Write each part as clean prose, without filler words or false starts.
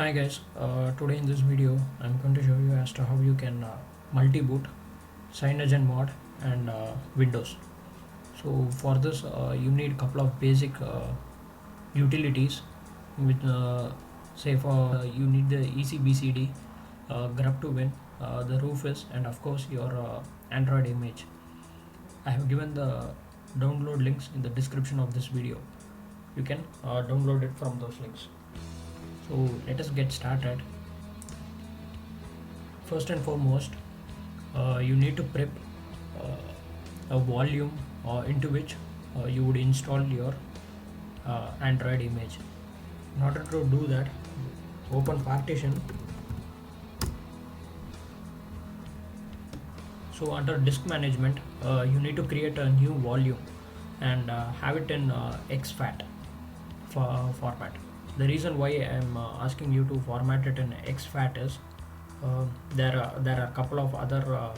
Hi guys, today in this video I'm going to show you as to how you can multi-boot Cyanogenmod and Windows. So for this you need a couple of basic utilities with say for you need the ECBCD, grub to win, the Rufus, and of course your Android image. I have given the download links in the description of this video. You can download it from those links. So let us get started. First and foremost, you need to prep a volume into which you would install your Android image. In order to do that, open partition. So under disk management, you need to create a new volume and have it in exFAT format. The reason why I'm asking you to format it in exFAT is there are a couple of other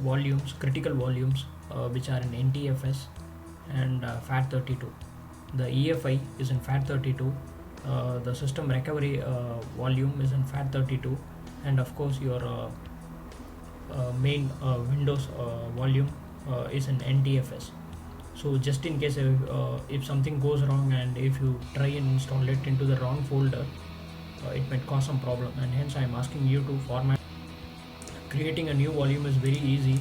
volumes, critical volumes, which are in NTFS and FAT32. The EFI is in FAT32, the system recovery volume is in FAT32, and of course your main Windows volume is in NTFS. So just in case if something goes wrong and if you try and install it into the wrong folder, it might cause some problem, and hence I am asking you to format. Creating a new volume is very easy.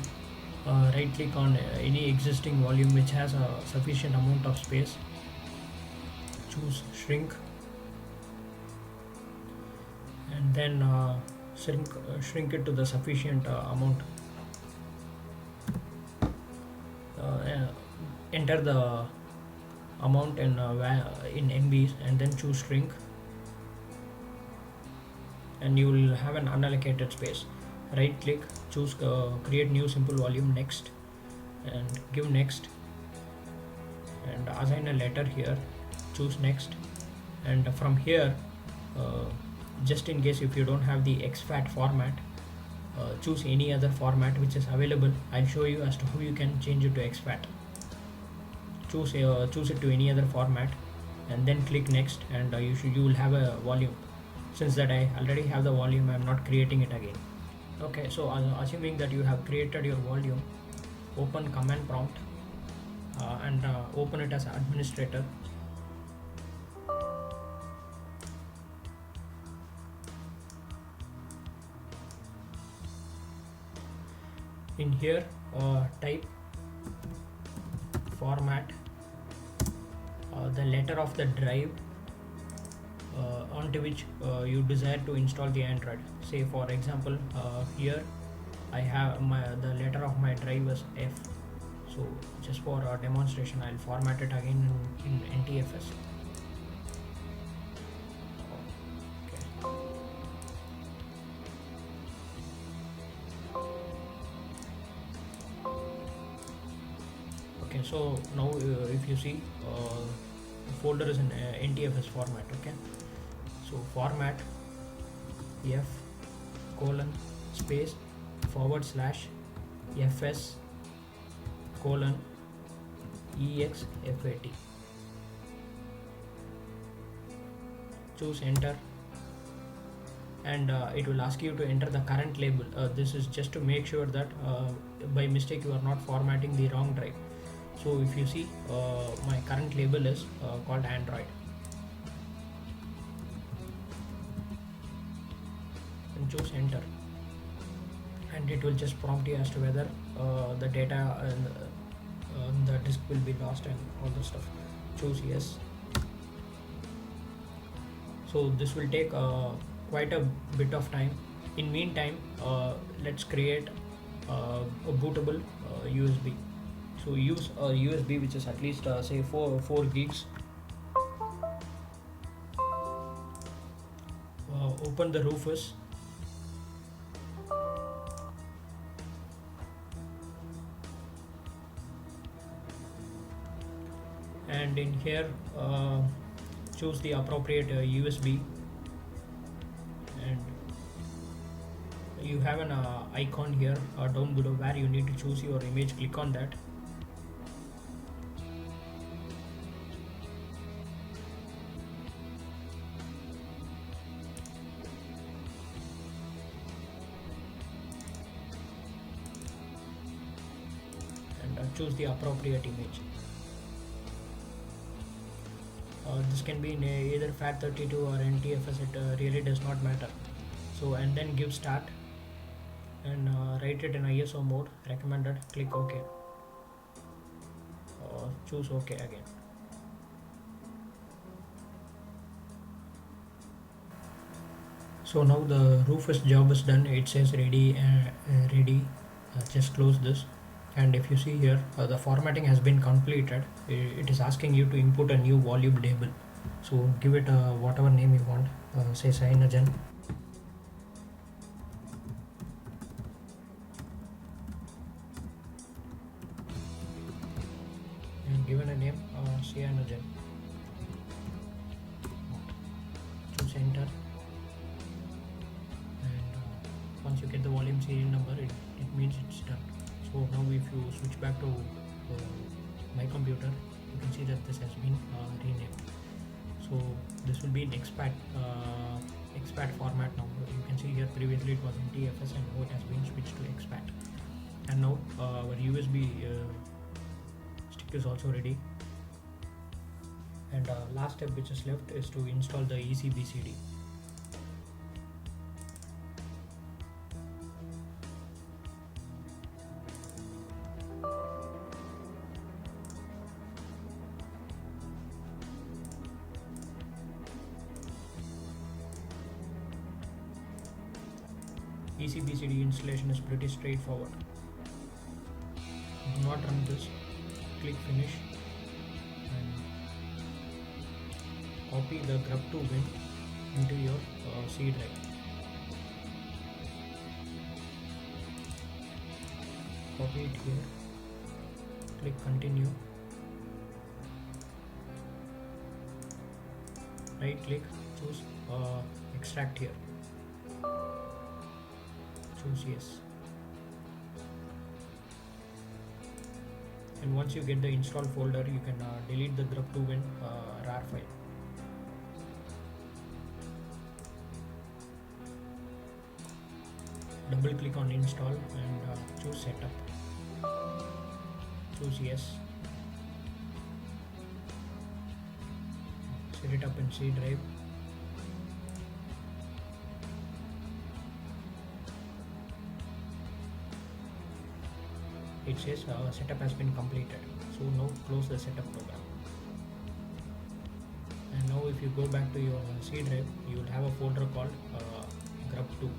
Right click on any existing volume which has a sufficient amount of space, choose shrink, and then shrink it to the sufficient amount. Enter the amount in MBs and then choose shrink, and you will have an unallocated space. Right click, choose create new simple volume, next, and give next, and assign a letter here, choose next, and from here just in case if you don't have the exFAT format, choose any other format which is available. I'll show you as to how you can change it to exFAT. Choose it to any other format and then click next, and you will have a volume. Since that I already have the volume, I am not creating it again. Okay, so assuming that you have created your volume, open command prompt and open it as administrator. In here type format the letter of the drive onto which you desire to install the Android. Say for example here I have the letter of my drive is F. So just for demonstration, I'll format it again in NTFS. Okay, so now if you see the folder is in NTFS format. Okay, so format F colon space / FS colon EXFAT. Choose enter, and it will ask you to enter the current label. This is just to make sure that by mistake you are not formatting the wrong drive. So if you see my current label is called Android, and choose enter, and it will just prompt you as to whether the data and the disk will be lost and all the stuff. Choose yes. So this will take quite a bit of time. In meantime, let's create a bootable USB. So use a USB which is at least say 4 gigs. Open the Rufus, and in here choose the appropriate USB, and you have an icon here down below where you need to choose your image. Click on that, choose the appropriate image. This can be in either FAT32 or NTFS, it really does not matter. So, and then give start and write it in ISO mode, recommended, click OK, or choose OK again. So now the Rufus job is done, it says ready, just close this. And if you see here, the formatting has been completed. It is asking you to input a new volume label. So give it whatever name you want, say Cyanogen. And given a name, Cyanogen. Choose enter. And once you get the volume serial number, it means it's done. So now if you switch back to my computer, you can see that this has been renamed. So this will be in expat format now. You can see here previously it was in TFS and now it has been switched to expat. And now our USB stick is also ready. And last step which is left is to install the ECBCD. ECBCD installation is pretty straightforward. Do not run this, click finish and copy the grub2 win into your C drive. Copy it here, click continue, right click, choose extract here. Choose yes. And once you get the install folder, you can delete the grub2 win rar file. Double click on install and choose setup. Choose yes. Set it up in C drive. It says setup has been completed. So now close the setup program. And now if you go back to your C drive, you will have a folder called grub2.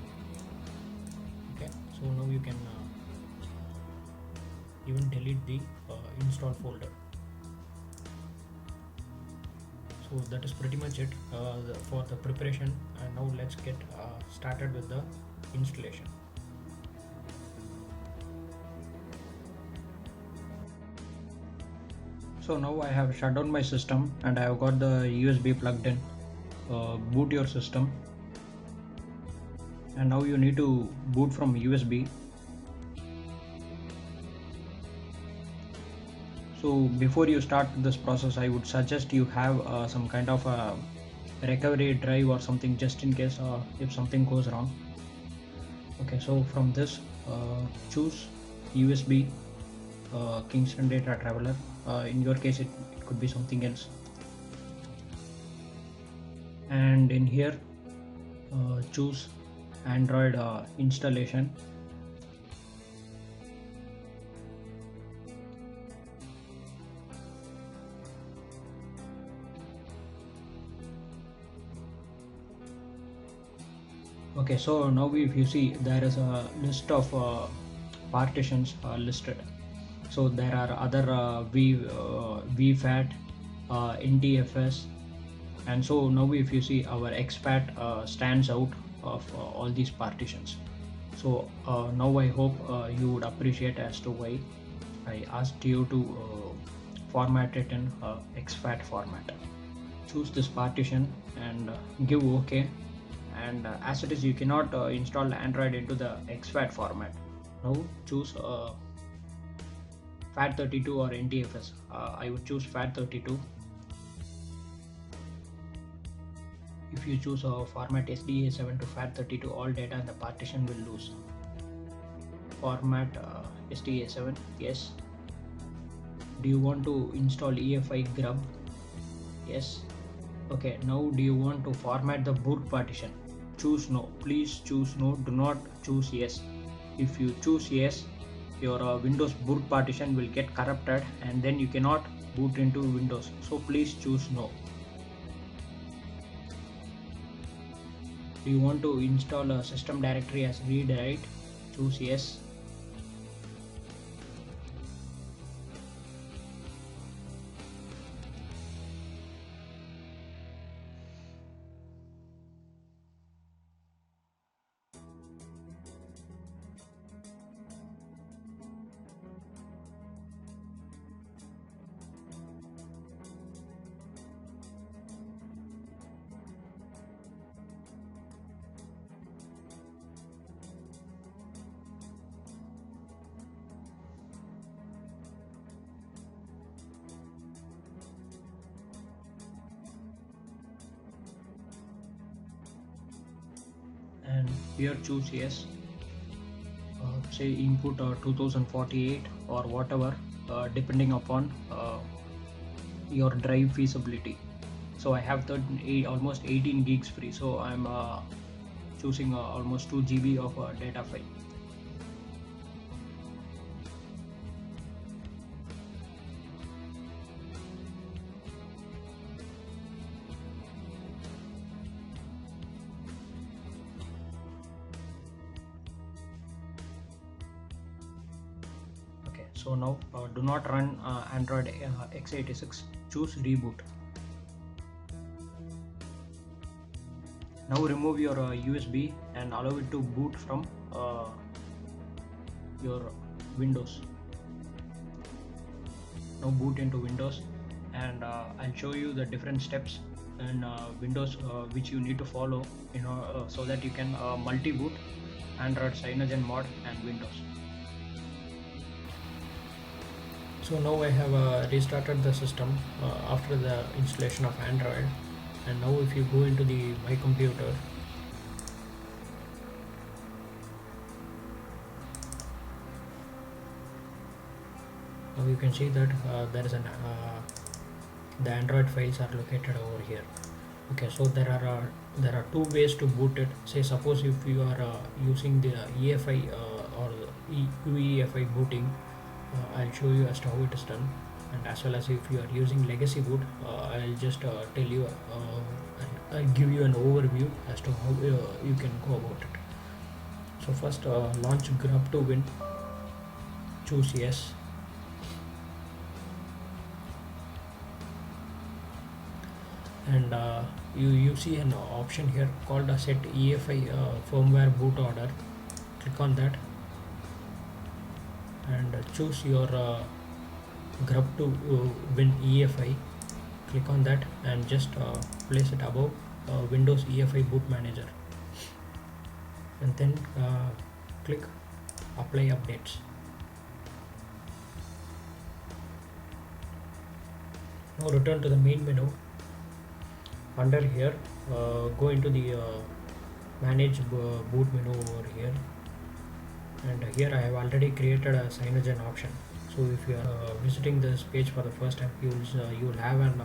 Okay, so now you can even delete the install folder. So that is pretty much it for the preparation. And now let's get started with the installation. So now I have shut down my system and I have got the USB plugged in. Boot your system, and now you need to boot from USB. So before you start this process, I would suggest you have some kind of a recovery drive or something, just in case if something goes wrong. Okay, so from this choose USB Kingston Data Traveler. In your case it could be something else, and in here choose Android installation. Okay, so now if you see, there is a list of partitions listed. So there are other VFAT, NTFS, and so now if you see, our expat stands out of all these partitions. So now I hope you would appreciate as to why I asked you to format it in expat format. Choose this partition and give OK. And as it is, you cannot install Android into the expat format. Now choose FAT32 or NTFS. I would choose FAT32. If you choose a format SDA7 to FAT32, all data in the partition will lose. Format SDA7, yes. Do you want to install EFI grub? Yes. Okay, now do you want to format the boot partition? Choose no. Please choose no. Do not choose yes. If you choose yes, your Windows boot partition will get corrupted and then you cannot boot into Windows. So please choose no. Do you want to install a system directory as read write? Choose yes. And here choose yes. Say input 2048 or whatever, depending upon your drive feasibility. So I have almost 18 gigs free, so I'm choosing almost 2 GB of data file. Okay, so now do not run Androidx86. Choose reboot. Now remove your USB and allow it to boot from your Windows. Now boot into Windows, and I'll show you the different steps in Windows which you need to follow, so that you can multi-boot Android Cyanogenmod and Windows. So now I have restarted the system after the installation of Android, and now if you go into my computer, now you can see that there is the Android files are located over here. Okay, so there are two ways to boot it. Say suppose if you are using the EFI or UEFI booting, I'll show you as to how it is done, and as well as if you are using legacy boot, I'll just tell you and I'll give you an overview as to how you can go about it. So first launch grub to win, choose yes, and you see an option here called set EFI firmware boot order. Click on that and choose your grub to win EFI. Click on that and just place it above Windows EFI boot manager, and then click apply updates. Now return to the main menu. Under here go into the manage boot menu over here, and here I have already created a Cyanogen option. So if you are visiting this page for the first time, you will have an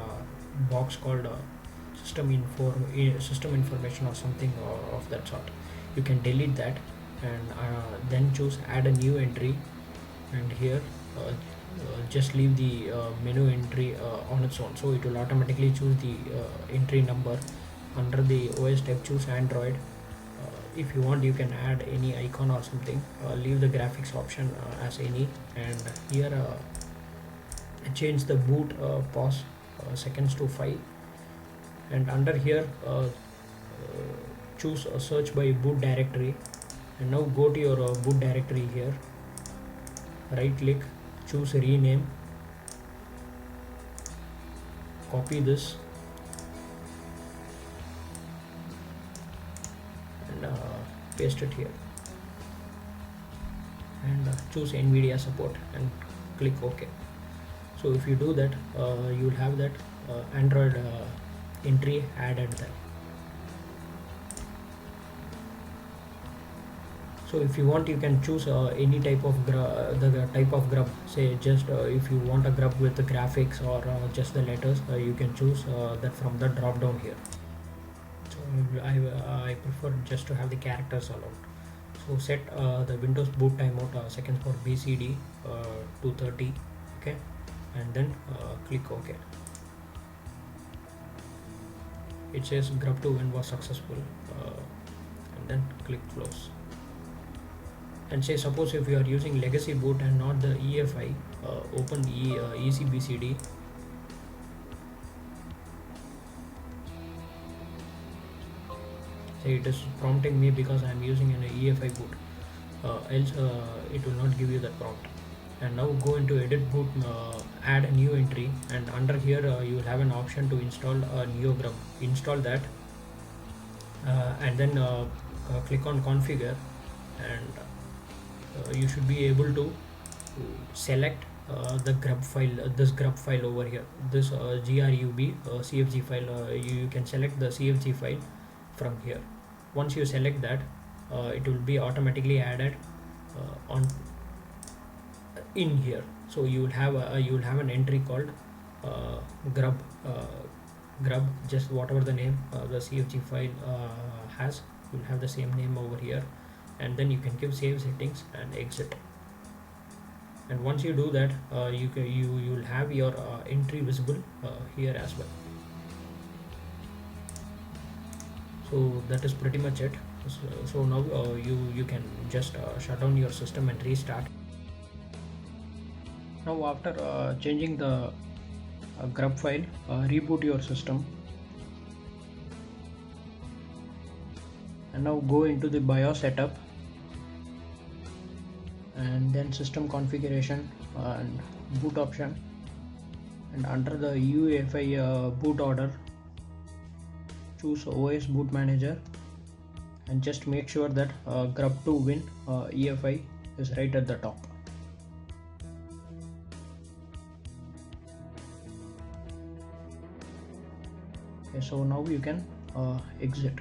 box called system information or something of that sort. You can delete that and then choose add a new entry, and here just leave the menu entry on its own, so it will automatically choose the entry number. Under the OS type, choose Android. If you want, you can add any icon or something. Leave the graphics option as any, and here change the boot pause seconds to 5, and under here choose search by boot directory, and now go to your boot directory here, right click, choose rename, copy this and paste it here, and choose NVIDIA support and click OK. So if you do that, you will have that Android entry added there. So if you want, you can choose any type of the type of grub. Say just if you want a grub with the graphics or just the letters, you can choose that from the drop down here. So I prefer just to have the characters allowed. So set the Windows boot timeout seconds for BCD to 30. Okay, and then click OK. It says grub to win was successful, and then click close. And say suppose if you are using legacy boot and not the EFI, open ECBCD. Say it is prompting me because I am using an EFI boot, else it will not give you that prompt. And now go into edit boot, add a new entry, and under here you will have an option to install a NeoGrub. Install that, and then click on configure, and you should be able to select the grub file, this grub file over here, this grub cfg file. You can select the cfg file from here. Once you select that, it will be automatically added on in here. So you will have an entry called grub, just whatever the name the cfg file has, you will have the same name over here. And then you can give save settings and exit. And once you do that, you will have your entry visible here as well. So that is pretty much it. So now you can just shut down your system and restart. Now after changing the grub file, reboot your system, and now go into the BIOS setup, and then system configuration and boot option, and under the UEFI boot order, choose OS boot manager, and just make sure that grub to win EFI is right at the top. Okay, so now you can exit.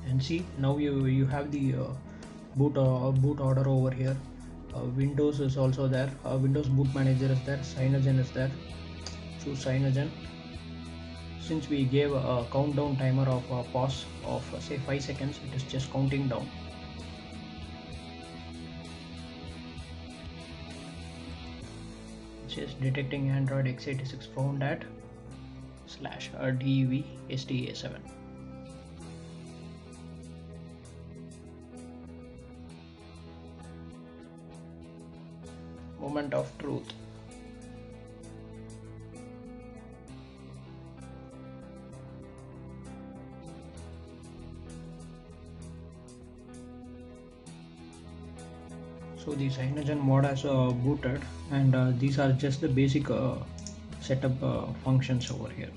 And see, now you have the boot order over here. Windows is also there, Windows boot manager is there, Cyanogen is there. Choose Cyanogen. Since we gave a countdown timer of pause of say 5 seconds, it is just counting down. It says detecting Androidx86 found at /DEV-STA7. Moment of truth. So the Cyanogen mod has booted, and these are just the basic setup functions over here.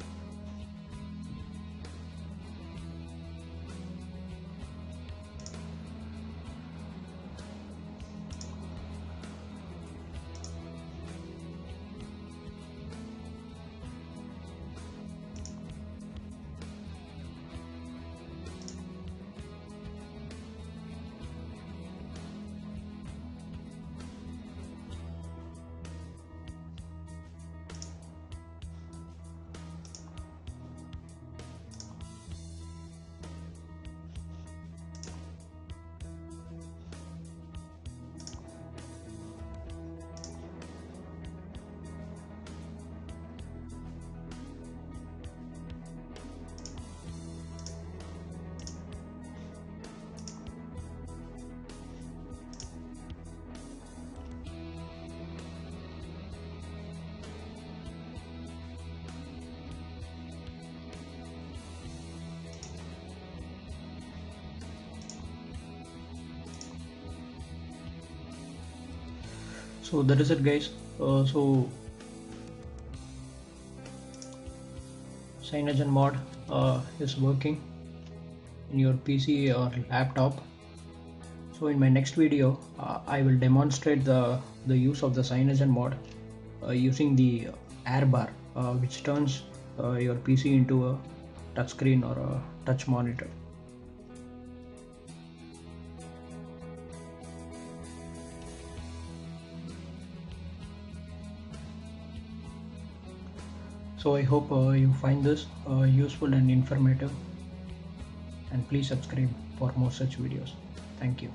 So that is it, guys. So Cyanogen mod is working in your PC or laptop. So in my next video, I will demonstrate the use of the Cyanogen mod using the air bar, which turns your PC into a touchscreen or a touch monitor. So I hope you find this useful and informative, and please subscribe for more such videos. Thank you.